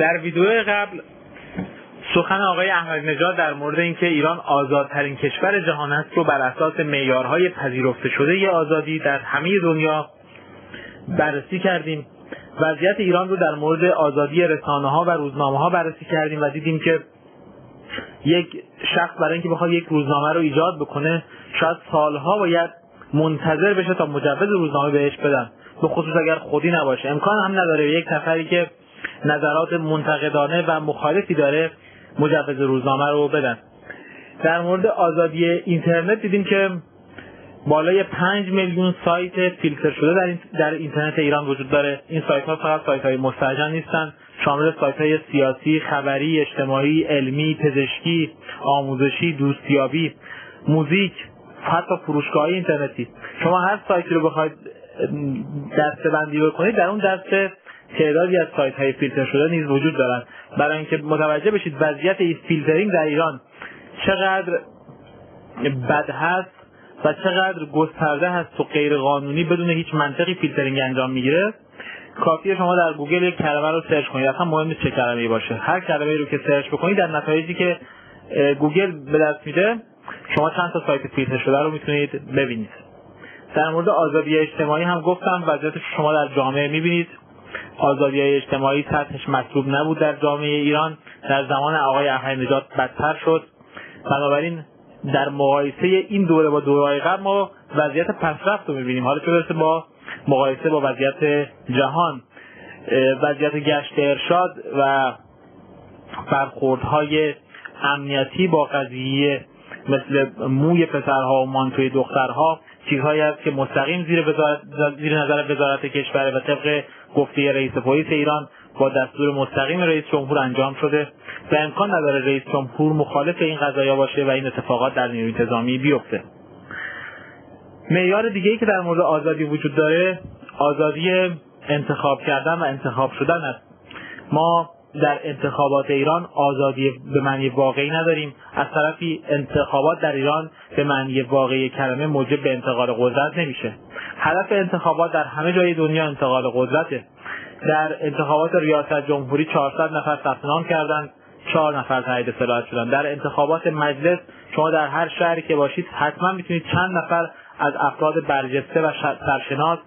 در ویدیو قبل سخن آقای احمدی نژاد در مورد اینکه ایران آزادترین کشور جهان است رو بر اساس معیارهای پذیرفته شده آزادی در همه دنیا بررسی کردیم. وضعیت ایران رو در مورد آزادی رسانه‌ها و روزنامه‌ها بررسی کردیم و دیدیم که یک شخص برای اینکه بخواد یک روزنامه رو ایجاد بکنه شاید سالها باید منتظر بشه تا مجوز روزنامه بهش بدن، به خصوص اگر خودی نباشه. امکان هم نداره یک نفری که نظرات منتقدانه و مخالفی داره مجوز روزنامه رو بدن. در مورد آزادی اینترنت دیدیم که بالای 5 میلیون سایت فیلتر شده در اینترنت ایران وجود داره. این سایت ها فقط سایت های مستهجن نیستن، شامل سایت های سیاسی، خبری، اجتماعی، علمی، پزشکی، آموزشی، دوستیابی، موزیک، حتی فروشگاه‌های اینترنتی. شما هر سایتی رو بخواید دسته‌بندی بکنید در اون دسته تعدادی از سایت های فیلتر شده نیز وجود دارند. برای اینکه متوجه بشید وضعیت فیلترینگ در ایران چقدر بد هست و چقدر گسترده هست و غیر قانونی بدون هیچ منطقی فیلترینگ انجام میگیره، کافیه شما در گوگل یک کلمه رو سرچ کنید. اصلا مهم نیست چه کلمه‌ای باشه، هر کلمه‌ای رو که سرچ بکنید در نتایجی که گوگل به دست میده شما چند تا سایت فیلتر شده رو میتونید ببینید. در مورد آزادی اجتماعی هم گفتم، وضعیتش شما در جامعه میبینید. آزادی اجتماعی سطحش مطلوب نبود در جامعه ایران، در زمان آقای احمدی نژاد بدتر شد. بنابراین در مقایسه این دوره با دوره‌های قبل ما وضعیت پسرفت رو می‌بینیم. حالا چه برسه با مقایسه با وضعیت جهان، وضعیت گشت ارشاد و برخوردهای امنیتی با قضیه مثل موی پسرها و مانتوی دخترها چیزهایی است که مستقیم زیر نظر وزارت کشور و طبق گفته رئیس پلیس ایران با دستور مستقیم رئیس جمهور انجام شده و امکان نداره رئیس جمهور مخالف این قضایا باشه و این اتفاقات در نیروی انتظامی بیفته. معیار دیگه‌ای که در مورد آزادی وجود داره آزادی انتخاب کردن و انتخاب شدن است. ما در انتخابات ایران آزادی به معنی واقعی نداریم. از طرفی انتخابات در ایران به معنی واقعی کلمه موجب به انتقال قدرت نمیشه. هدف انتخابات در همه جای دنیا انتقال قدرته. در انتخابات ریاست جمهوری 400 نفر ثبت نام کردند، 4 نفر تایید صلاحیت شدن. در انتخابات مجلس شما در هر شهری که باشید حتما میتونید چند نفر از افراد برجسته و سرشناس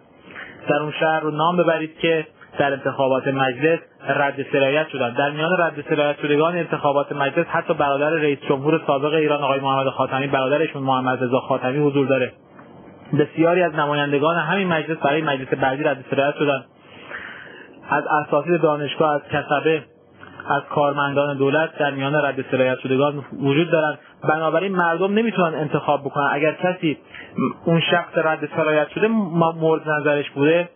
در اون شهر رو نام ببرید که در انتخابات مجلس رد صلاحیت شدن. در میان رد صلاحیت شدگان انتخابات مجلس حتی برادر رئیس جمهور سابق ایران آقای محمد خاتمی، برادرشون محمد رضا خاتمی حضور داره. بسیاری از نمایندگان همین مجلس برای مجلس بعدی رد صلاحیت شدن. از اساتید دانشگاه، از کسبه، از کارمندان دولت در میان رد صلاحیت شدگان وجود دارند. بنابراین مردم نمیتونن انتخاب بکنن. اگر کسی اون شخص رد صلاحیت شده مورد نظرش بوده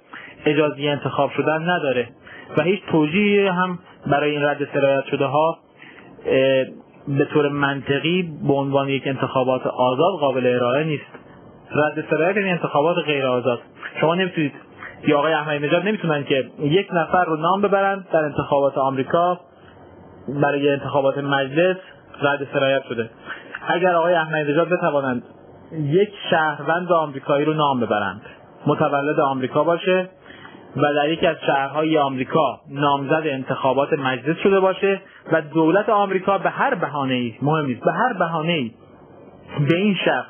اجازه انتخاب شدن نداره و هیچ توجیهی هم برای این رد صلاحیت شده ها به طور منطقی به عنوان یک انتخابات آزاد قابل ارائه نیست. رد صلاحیت یعنی انتخابات غیر آزاد. شما نمیتونید یا آقای احمدی نژاد نمیتونن که یک نفر رو نام ببرند در انتخابات آمریکا برای انتخابات مجلس رد صلاحیت شده. اگر آقای احمدی نژاد بتوانند یک شهروند آمریکایی رو نام ببرند، متولد آمریکا باشه و در یکی از شهرهای آمریکا نامزد انتخابات مجلس شده باشه و دولت آمریکا به هر بهانه‌ای، مهم نیست، به هر بهانه‌ای به این شخص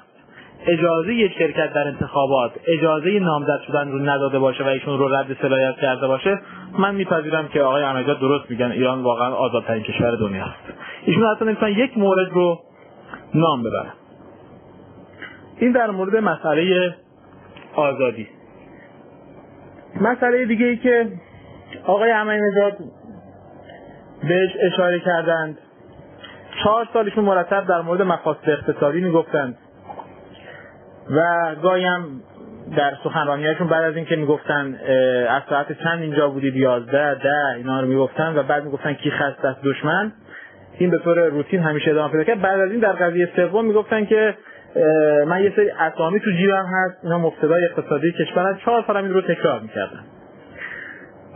اجازه شرکت در انتخابات، اجازه نامزد شدن رو نداده باشه و ایشون رو رد صلاحیت کرده باشه، من میپذیرم که آقای احمدی نژاد درست میگن، ایران واقعا آزادترین کشور دنیا است. ایشون اصلا نمیتونن یک مورد رو نام ببرن. این در مورد مسئله آزادی. مسئله دیگه ای که آقای احمدی نژاد بهش اشاره کردند، 4 سالشون مرتب در مورد مفاسد اقتصادی میگفتند و گاهی هم در سخنرانی‌هاشون بعد از اینکه میگفتن از ساعت چند اینجا بودید 11 اینا رو میگفتن و بعد میگفتن کی خسته است دشمن، این به طور روتین همیشه ادامه پیدا کرد. بعد از این در قضیه سوم میگفتن که من یه سری اسامی تو جیبم هست، اینا مفسدای اقتصادی کشور هست. 4 سال این رو تکرار میکردن.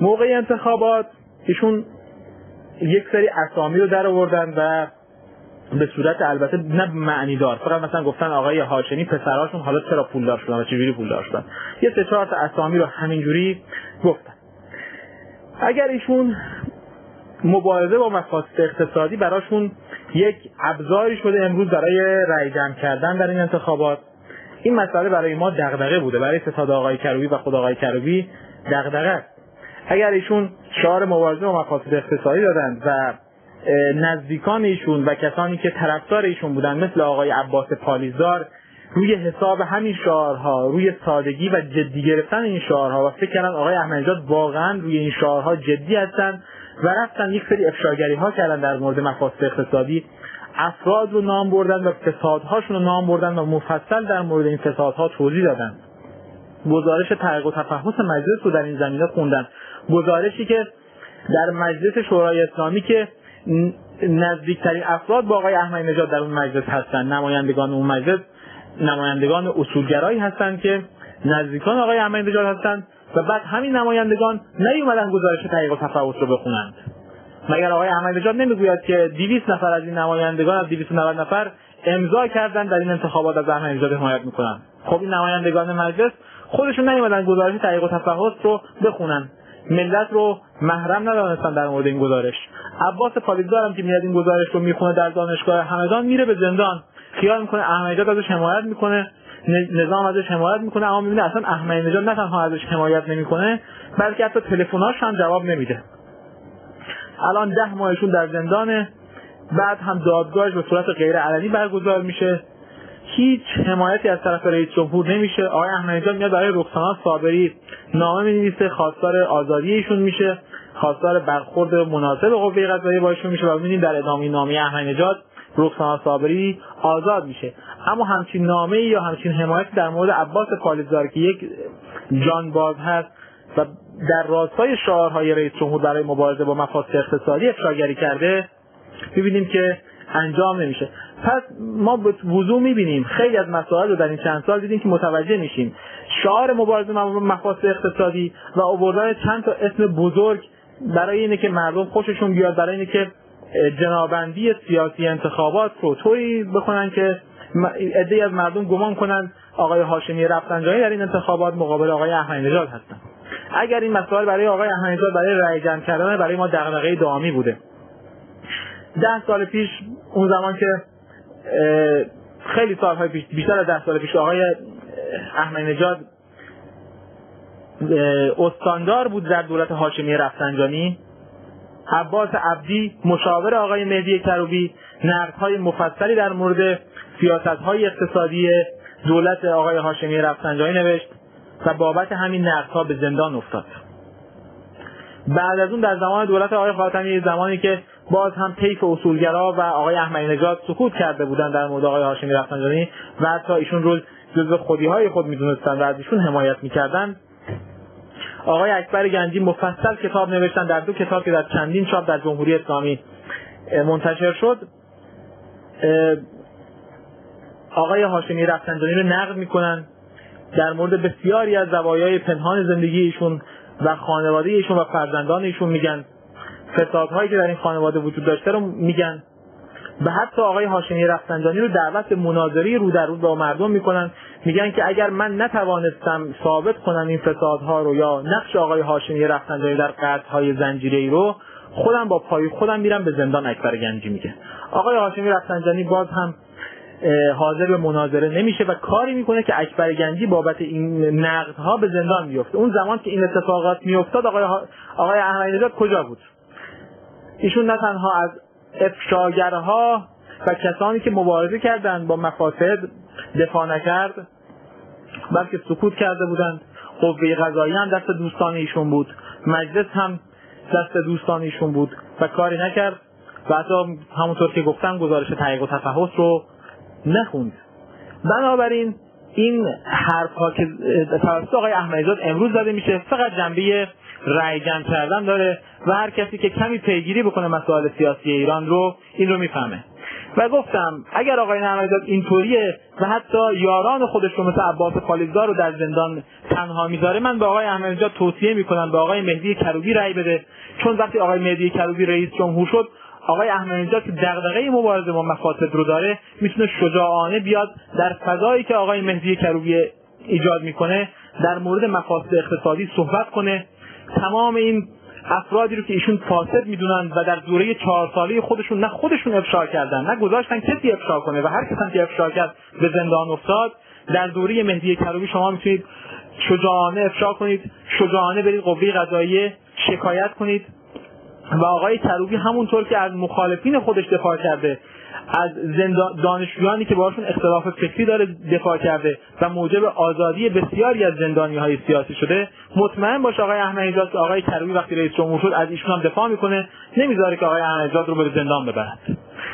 موقع انتخابات ایشون یک سری اسامی رو در آوردن و به صورت البته نه معنی دار، فقط مثلا گفتن آقای هاشمی پسراشون حالا چرا پولدار شدن و چجوری پولدار شدن، یه 3-4 تا اسامی رو همینجوری گفتن. اگر ایشون مبارزه با مفاسد اقتصادی براشون یک ابزاری شده امروز برای رأی جمع کردن در این انتخابات. این مسئله برای ما دغدغه بوده، برای ستاد آقای کروبی و خود آقای کروبی دغدغه است. اگر ایشون شعار مبارزه با مفاسد اقتصادی دادند و نزدیکان ایشون و کسانی که طرفدار ایشون بودن مثل آقای عباس پالیزدار روی حساب همین شعارها، روی سادگی و جدی گرفتن این شعارها و فکر کردن آقای احمدی نژاد واقعا روی این شعارها جدی هستند و رفتن یک سری افشاگری ها کردن در مورد مفاسد اقتصادی، افراد رو نام بردن و فسادهاشون رو نام بردن و مفصل در مورد این فسادها توضیح دادن. گزارش تحقیق و تفحص مجلس رو در این زمینه خوندن، گزارشی که در مجلس شورای اسلامی که نزدیکترین افراد با آقای احمدی نژاد در اون مجلس هستند، نمایندگان اون مجلس نمایندگان اصولگرایی هستند که نزدیکان آقای احمدی نژاد هستند و بعد همین نمایندگان نیومدن گزارش تحقیق و تفحص رو بخونند. مگر آقای احمدی نژاد نمیگوید که 200 نفر از این نمایندگان از 290 نفر امضا کردن در این انتخابات از احمدی نژاد حمایت میکنن؟ خب این نمایندگان مجلس خودشون نیومدن گزارش تحقیق و تفحص رو بخونن، ملت رو محرم ندانستن در مورد این گزارش. عباس پالیزدار هم که میاد این گزارش رو میخونه در دانشگاه همدان میره به زندان، خیال میکنه احمدی نژاد ازش حمایت میکنه، نظام ازش حمایت میکنه، اما میبینه اصلا احمدی نژاد نه تنها ازش حمایت نمیکنه بلکه حتی تلفن‌هاش هم جواب نمیده. الان 10 ماهشون در زندانه، بعد هم دادگاهش به صورت غیر علنی برگزار میشه، هیچ حمایتی از طرف رئیس جمهور نمیشه. آقای احمدی نژاد میاد برای رکسانا صابری نامه می‌نویسه، خواستار آزادی ایشون میشه، خواستار برخورد مناسب قوه قضاییه با ایشون میشه و می‌بینیم در ادامه نامه احمدی نژاد رکسانا صابری آزاد میشه. اما همچین نامه‌ای یا همچین حمایتی در مورد عباس پالیزدار که یک جانباز هست و در راستای شعارهای رئیس جمهور برای مبارزه با مفاسد اقتصادی افشاگری کرده می‌بینیم که انجام نمیشه. پس ما به وضوح می‌بینیم خیلی از مسائل رو در این چند سال دیدیم که متوجه میشیم شعار مبارزه با مفاسد اقتصادی و آوردن چند تا اسم بزرگ برای اینه که مردم خوششون بیاد، برای اینه که جنابندی سیاسی انتخابات رو طوری بکنن که عده‌ای از مردم گمان کنن آقای هاشمی رفسنجانی در این انتخابات مقابل آقای احمدی نژاد هستن. اگر این مسائل برای آقای احمدی نژاد برای رأی جمع کردن برای ما دغدغه دائمی بوده. 10 سال پیش، اون زمان که خیلی سالهای پیش، بیشتر از 10 سال پیش آقای احمدی نژاد استاندار بود در دولت هاشمی رفسنجانی، عباس عبدی مشاور آقای مهدی کروبی نقدهای مفصلی در مورد سیاست‌های اقتصادی دولت آقای هاشمی رفسنجانی نوشت و بابت همین نقدها به زندان افتاد. بعد از اون در زمان دولت آقای خاتمی، زمانی که باز هم طیف اصولگرا و آقای احمدی نژاد سکوت کرده بودند در مورد آقای هاشمی رفسنجانی و حتی ایشون رو جزو خودی‌های خود می‌دونستند و از ایشون حمایت می‌کردند، آقای اکبر گنجی مفصل کتاب نوشتن در 2 کتاب که در چندین چاپ در جمهوری اسلامی منتشر شد. آقای هاشمی رفسنجانی رو نقد میکنن، در مورد بسیاری از زوایای پنهان زندگی ایشون و خانواده ایشون و فرزندان ایشون میگن، فسادهایی که در این خانواده وجود داشته رو میگن و حتی آقای هاشمی رفسنجانی رو دعوت به مناظره رو در رو با مردم میکنن، میگن که اگر من نتوانستم ثابت کنم این فسادها رو یا نقش آقای هاشمی رفسنجانی در قتل‌های زنجیره‌ای رو، خودم با پای خودم میرم به زندان. اکبر گنجی میگه. آقای هاشمی رفسنجانی باز هم حاضر به مناظره نمیشه و کاری میکنه که اکبر گنجی بابت این نقدها به زندان میفته. اون زمان که این اتفاقات میافتاد آقای احمدی نژاد کجا بود؟ ایشون نه تنها از افشاگرها و کسانی که مبارزه کردند با مفاسد دفاع نکرد بلکه سکوت کرده بودند. قوه قضاییه هم دست دوستان ایشون بود، مجلس هم دست دوستان ایشون بود و کاری نکرد و حتی همونطور که گفتم گزارش تحقیق و تفحص رو نخوند. بنابراین این حرف‌ها که توسط آقای احمدی نژاد امروز زده میشه فقط جنبه رأی جمع کردن داره و هر کسی که کمی پیگیری بکنه مسائل سیاسی ایران رو این رو میفهمه. و گفتم اگر آقای احمدی نژاد اینطوریه و حتی یاران خودش رو مثل عباس پالیزدار رو در زندان تنها میذاره، من به آقای احمدی نژاد توصیه میکنم به آقای مهدی کروبی رأی بده، چون وقتی آقای مهدی کروبی رئیس جمهور شد، آقای احمدی نژاد که دغدغه مبارزه با مفاسد رو داره میتونه شجاعانه بیاد در فضایی که آقای مهدی کروبی ایجاد میکنه در مورد مفاسد اقتصادی صحبت کنه، تمام این افرادی رو که ایشون فاسد میدونن و در دوره 4 ساله خودشون نه خودشون افشا کردن نه گذاشتن کسی افشا کنه و هر کسی که افشا کرد به زندان افتاد، در دوره مهدی کروبی شما میتونید شجاعانه افشا کنید، شجاعانه برید قوه قضاییه شکایت کنید و آقای کروبی همونطور که از مخالفین خودش دفاع کرده، از دانشجویانی که باشون اختلاف فکری داره دفاع کرده و موجب آزادی بسیاری از زندانی‌های سیاسی شده، مطمئن باشه آقای احمدی‌نژاد که آقای کروبی وقتی رئیس جمهور شد از ایشون هم دفاع میکنه، نمیذاره که آقای احمدی‌نژاد رو به زندان ببرد.